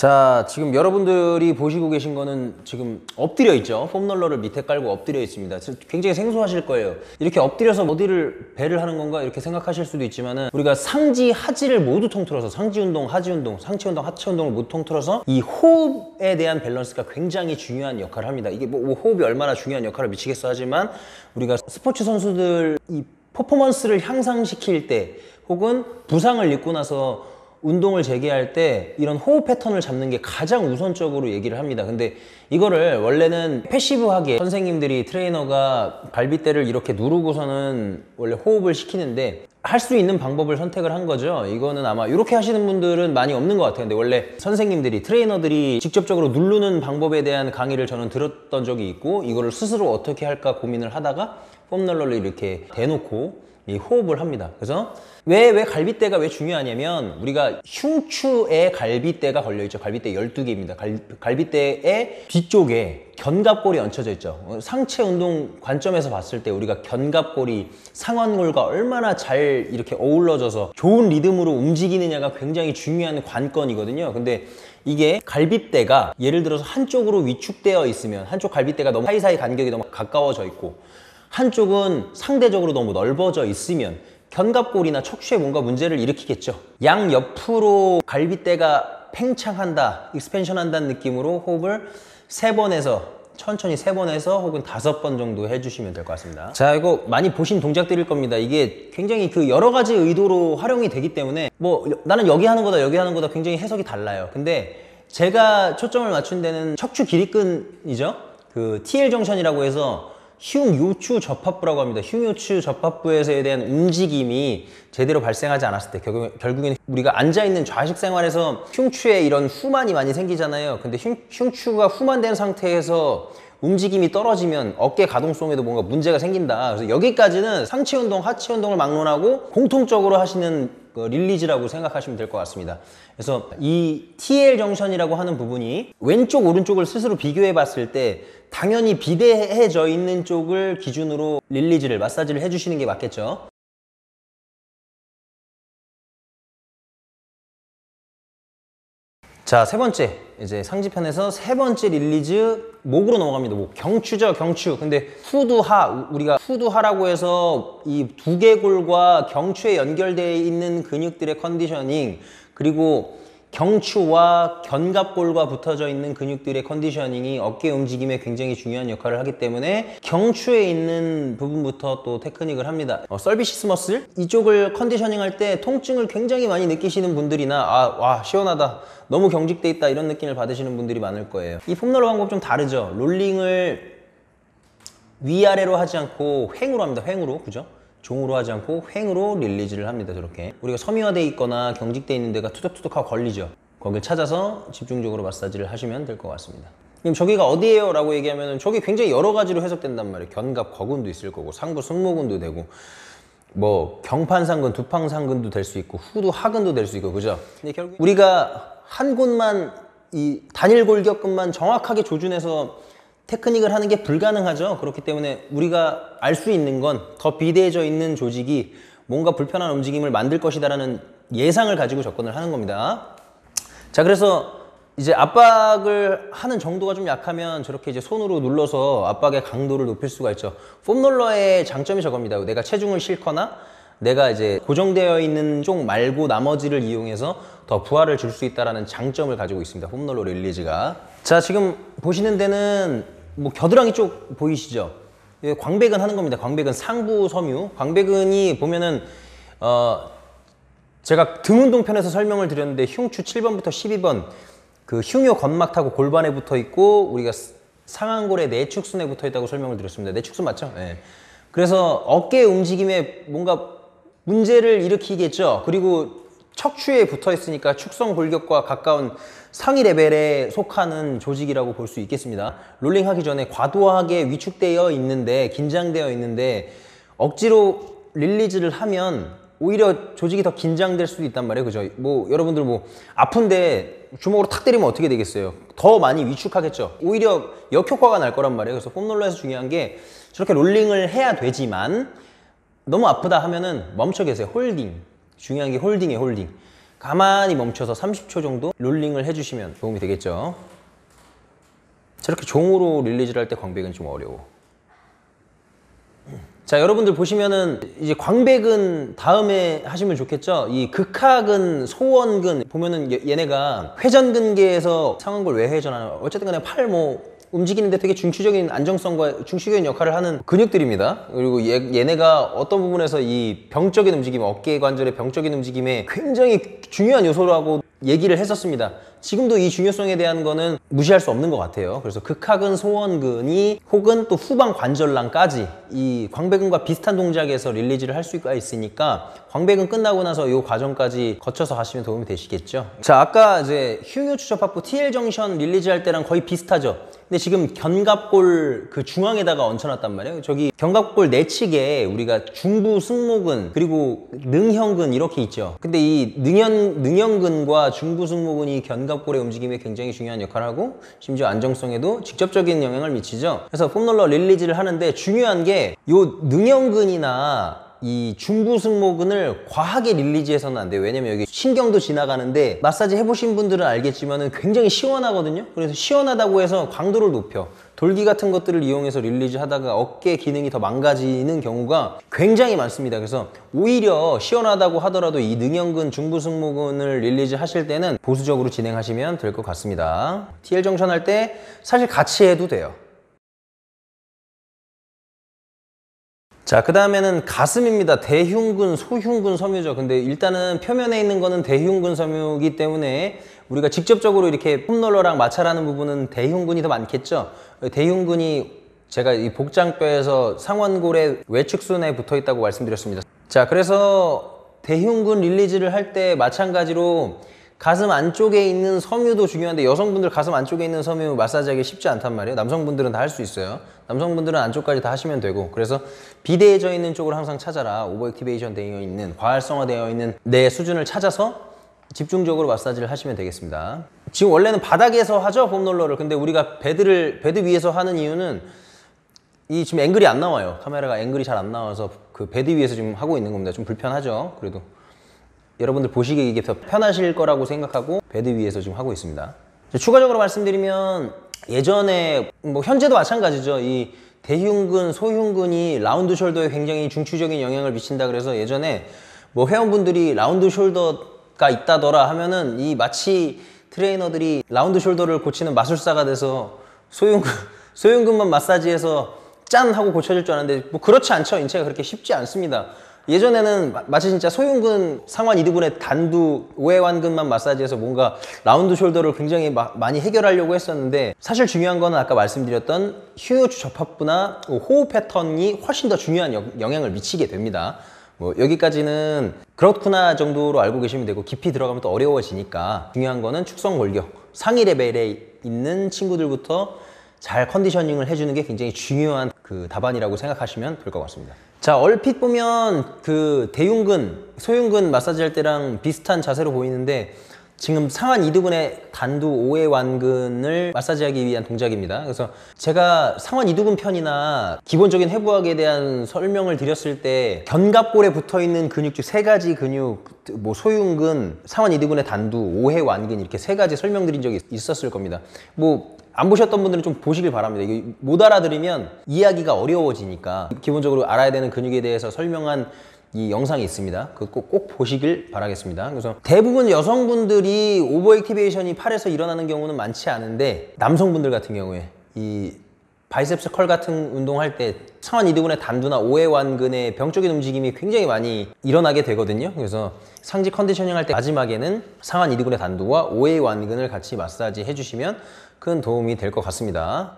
자, 지금 여러분들이 보시고 계신 거는 지금 엎드려 있죠. 폼롤러를 밑에 깔고 엎드려 있습니다. 굉장히 생소하실 거예요. 이렇게 엎드려서 어디를 배를 하는 건가 이렇게 생각하실 수도 있지만은, 우리가 상지 하지를 모두 통틀어서 상지 운동, 하지 운동, 상체 운동, 하체 운동을 모두 통틀어서 이 호흡에 대한 밸런스가 굉장히 중요한 역할을 합니다. 이게 뭐 호흡이 얼마나 중요한 역할을 미치겠어 하지만, 우리가 스포츠 선수들 이 퍼포먼스를 향상시킬 때 혹은 부상을 입고 나서 운동을 재개할 때 이런 호흡 패턴을 잡는 게 가장 우선적으로 얘기를 합니다. 근데 이거를 원래는 패시브하게 선생님들이, 트레이너가 갈비대를 이렇게 누르고서는 원래 호흡을 시키는데, 할 수 있는 방법을 선택을 한 거죠. 이거는 아마 이렇게 하시는 분들은 많이 없는 것 같아요. 근데 원래 선생님들이, 트레이너들이 직접적으로 누르는 방법에 대한 강의를 저는 들었던 적이 있고, 이거를 스스로 어떻게 할까 고민을 하다가 폼롤러를 이렇게 대놓고 이 호흡을 합니다. 그래서 왜 갈비대가 왜 중요하냐면, 우리가 흉추에 갈비대가 걸려있죠. 갈비대 12개입니다. 갈비대의 뒤쪽에 견갑골이 얹혀져 있죠. 상체 운동 관점에서 봤을 때 우리가 견갑골이 상완골과 얼마나 잘 이렇게 어우러져서 좋은 리듬으로 움직이느냐가 굉장히 중요한 관건이거든요. 근데 이게 갈비대가 예를 들어서 한쪽으로 위축되어 있으면, 한쪽 갈비대가 너무 사이사이 간격이 너무 가까워져 있고 한쪽은 상대적으로 너무 넓어져 있으면 견갑골이나 척추에 뭔가 문제를 일으키겠죠. 양옆으로 갈비대가 팽창한다, 익스펜션 한다는 느낌으로 호흡을 3번에서 천천히 3번에서 혹은 5번 정도 해주시면 될 것 같습니다. 자, 이거 많이 보신 동작들일 겁니다. 이게 굉장히 그 여러 가지 의도로 활용이 되기 때문에, 뭐 나는 여기 하는 거다 여기 하는 거다 굉장히 해석이 달라요. 근데 제가 초점을 맞춘 데는 척추 길이끈이죠. 그 TL 정션이라고 해서 흉요추 접합부라고 합니다. 흉요추 접합부에서에 대한 움직임이 제대로 발생하지 않았을 때, 결국엔 우리가 앉아있는 좌식 생활에서 흉추에 이런 후만이 많이 생기잖아요. 근데 흉추가 후만된 상태에서 움직임이 떨어지면 어깨 가동성에도 뭔가 문제가 생긴다. 그래서 여기까지는 상체 운동, 하체 운동을 막론하고 공통적으로 하시는 릴리즈라고 생각하시면 될 것 같습니다. 그래서 이 TL 정션이라고 하는 부분이 왼쪽 오른쪽을 스스로 비교해 봤을 때 당연히 비대해져 있는 쪽을 기준으로 릴리즈를, 마사지를 해주시는 게 맞겠죠. 자, 3번째, 이제 상지편에서 3번째 릴리즈, 목으로 넘어갑니다. 목, 경추죠, 경추. 근데 후두하, 우리가 후두하라고 해서 이 두개골과 경추에 연결되어 있는 근육들의 컨디셔닝, 그리고 경추와 견갑골과 붙어져 있는 근육들의 컨디셔닝이 어깨 움직임에 굉장히 중요한 역할을 하기 때문에 경추에 있는 부분부터 또 테크닉을 합니다. 서비시스 머슬, 이쪽을 컨디셔닝 할 때 통증을 굉장히 많이 느끼시는 분들이나, 와 시원하다, 너무 경직돼 있다, 이런 느낌을 받으시는 분들이 많을 거예요. 이 폼롤러 방법 좀 다르죠. 롤링을 위아래로 하지 않고 횡으로 합니다. 횡으로, 그죠? 종으로 하지 않고 횡으로 릴리즈를 합니다. 저렇게 우리가 섬유화되어 있거나 경직되어 있는 데가 투덕투덕하고 걸리죠. 거길 찾아서 집중적으로 마사지를 하시면 될 것 같습니다. 그럼 저기가 어디예요? 라고 얘기하면 저기 굉장히 여러 가지로 해석된단 말이에요. 견갑 거근도 있을 거고, 상부 승모근도 되고, 뭐 경판상근, 두팡상근도 될 수 있고, 후두 하근도 될 수 있고, 그죠? 근데 결국 우리가 한 곳만, 이 단일 골격근만 정확하게 조준해서 테크닉을 하는 게 불가능하죠. 그렇기 때문에 우리가 알 수 있는 건 더 비대해져 있는 조직이 뭔가 불편한 움직임을 만들 것이다라는 예상을 가지고 접근을 하는 겁니다. 자, 그래서 이제 압박을 하는 정도가 좀 약하면 저렇게 이제 손으로 눌러서 압박의 강도를 높일 수가 있죠. 폼롤러의 장점이 저겁니다. 내가 체중을 싣거나 내가 이제 고정되어 있는 쪽 말고 나머지를 이용해서 더 부하를 줄 수 있다는 장점을 가지고 있습니다. 폼롤러 릴리즈가. 자, 지금 보시는 데는 뭐 겨드랑이 쪽 보이시죠? 광배근 하는 겁니다. 광배근 상부 섬유. 광배근이 보면은 제가 등 운동 편에서 설명을 드렸는데, 흉추 7번부터 12번 그 흉요 건막 타고 골반에 붙어 있고, 우리가 상완골에 내축순에 붙어 있다고 설명을 드렸습니다. 내축순 맞죠? 네. 그래서 어깨 움직임에 뭔가 문제를 일으키겠죠. 그리고 척추에 붙어 있으니까 축성 골격과 가까운 상위 레벨에 속하는 조직이라고 볼 수 있겠습니다. 롤링 하기 전에 과도하게 위축되어 있는데, 긴장되어 있는데 억지로 릴리즈를 하면 오히려 조직이 더 긴장될 수도 있단 말이에요. 그죠? 뭐 여러분들 뭐 아픈데 주먹으로 탁 때리면 어떻게 되겠어요? 더 많이 위축하겠죠. 오히려 역효과가 날 거란 말이에요. 그래서 폼롤러에서 중요한 게 저렇게 롤링을 해야 되지만, 너무 아프다 하면은 멈춰 계세요. 홀딩. 중요한 게 홀딩이에요, 홀딩. 가만히 멈춰서 30초 정도 롤링을 해주시면 도움이 되겠죠. 저렇게 종으로 릴리즈를 할 때 광배근 좀 어려워. 자, 여러분들 보시면은 이제 광배근 다음에 하시면 좋겠죠. 이 극하근, 소원근 보면은 얘네가 회전근개에서 상완골 외회전하는, 어쨌든 간에 팔 움직이는데 되게 중추적인 안정성과 중추적인 역할을 하는 근육들입니다. 그리고 얘네가 어떤 부분에서 이 병적인 움직임, 어깨 관절의 병적인 움직임에 굉장히 중요한 요소라고 얘기를 했었습니다. 지금도 이 중요성에 대한 거는 무시할 수 없는 것 같아요. 그래서 극하근, 소원근이 혹은 또 후방 관절랑까지 이 광배근과 비슷한 동작에서 릴리즈를 할 수가 있으니까 광배근 끝나고 나서 이 과정까지 거쳐서 하시면 도움이 되시겠죠. 자, 아까 이제 휴유추접합부 TL 정션 릴리즈 할 때랑 거의 비슷하죠. 근데 지금 견갑골 그 중앙에다가 얹혀놨단 말이에요. 저기 견갑골 내측에 우리가 중부 승모근 그리고 능형근 이렇게 있죠. 근데 이 능형근과 중부 승모근이 견갑골의 움직임에 굉장히 중요한 역할을 하고 심지어 안정성에도 직접적인 영향을 미치죠. 그래서 폼롤러 릴리즈를 하는데 중요한 게 이 능형근이나 이 중부 승모근을 과하게 릴리즈해서는 안 돼요. 왜냐면 여기 신경도 지나가는데 마사지 해보신 분들은 알겠지만은 굉장히 시원하거든요. 그래서 시원하다고 해서 강도를 높여 돌기 같은 것들을 이용해서 릴리즈 하다가 어깨 기능이 더 망가지는 경우가 굉장히 많습니다. 그래서 오히려 시원하다고 하더라도 이 능형근, 중부 승모근을 릴리즈 하실 때는 보수적으로 진행하시면 될 것 같습니다. TL 정션 할 때 사실 같이 해도 돼요. 자, 그 다음에는 가슴입니다. 대흉근, 소흉근 섬유죠. 근데 일단은 표면에 있는 거는 대흉근 섬유이기 때문에 우리가 직접적으로 이렇게 폼롤러랑 마찰하는 부분은 대흉근이 더 많겠죠. 대흉근이 제가 이 복장뼈에서 상완골의 외측순에 붙어 있다고 말씀드렸습니다. 자, 그래서 대흉근 릴리즈를 할 때 마찬가지로 가슴 안쪽에 있는 섬유도 중요한데 여성분들 가슴 안쪽에 있는 섬유 마사지하기 쉽지 않단 말이에요. 남성분들은 다 할 수 있어요. 남성분들은 안쪽까지 다 하시면 되고, 그래서 비대해져 있는 쪽을 항상 찾아라. 오버액티베이션 되어 있는, 과활성화되어 있는 내 수준을 찾아서 집중적으로 마사지를 하시면 되겠습니다. 지금 원래는 바닥에서 하죠, 폼롤러를. 근데 우리가 베드 위에서 하는 이유는 이 지금 앵글이 안 나와요. 카메라가 앵글이 잘 안 나와서 그 베드 위에서 지금 하고 있는 겁니다. 좀 불편하죠. 그래도 여러분들 보시기에 이게 더 편하실 거라고 생각하고 베드 위에서 지금 하고 있습니다. 추가적으로 말씀드리면 예전에 현재도 마찬가지죠. 이 대흉근, 소흉근이 라운드 숄더에 굉장히 중추적인 영향을 미친다 그래서 예전에 회원분들이 라운드 숄더가 있다더라 하면은 이 마치 트레이너들이 라운드 숄더를 고치는 마술사가 돼서 소흉근만 마사지해서 짠 하고 고쳐질 줄 알았는데 그렇지 않죠. 인체가 그렇게 쉽지 않습니다. 예전에는 마치 진짜 소흉근, 상완 이두근의 단두, 우회완근만 마사지해서 뭔가 라운드 숄더를 굉장히 많이 해결하려고 했었는데 사실 중요한 거는 아까 말씀드렸던 휴유추 접합부나 호흡 패턴이 훨씬 더 중요한 영향을 미치게 됩니다. 여기까지는 그렇구나 정도로 알고 계시면 되고 깊이 들어가면 또 어려워지니까 중요한 거는 축성 골격, 상위 레벨에 있는 친구들부터 잘 컨디셔닝을 해주는 게 굉장히 중요한 그 답안이라고 생각하시면 될 것 같습니다. 자, 얼핏 보면 그 대흉근, 소흉근 마사지 할 때랑 비슷한 자세로 보이는데 지금 상완 이두근의 단두 5회 완근을 마사지하기 위한 동작입니다. 그래서 제가 상완 이두근 편이나 기본적인 해부학에 대한 설명을 드렸을 때 견갑골에 붙어있는 근육 중 3가지 근육, 소흉근, 상완 이두근의 단두, 5회 완근 이렇게 3가지 설명드린 적이 있었을 겁니다. 안 보셨던 분들은 좀 보시길 바랍니다. 이게 못 알아들으면 이해하기가 어려워지니까 기본적으로 알아야 되는 근육에 대해서 설명한 이 영상이 있습니다. 그거 꼭 보시길 바라겠습니다. 그래서 대부분 여성분들이 오버액티베이션이 팔에서 일어나는 경우는 많지 않은데 남성분들 같은 경우에 이 바이셉스 컬 같은 운동할 때 상완 이두근의 단두나 5회 완근의 병적인 움직임이 굉장히 많이 일어나게 되거든요. 그래서 상지 컨디셔닝 할 때 마지막에는 상완 이두근의 단두와 5회 완근을 같이 마사지 해주시면 큰 도움이 될 것 같습니다.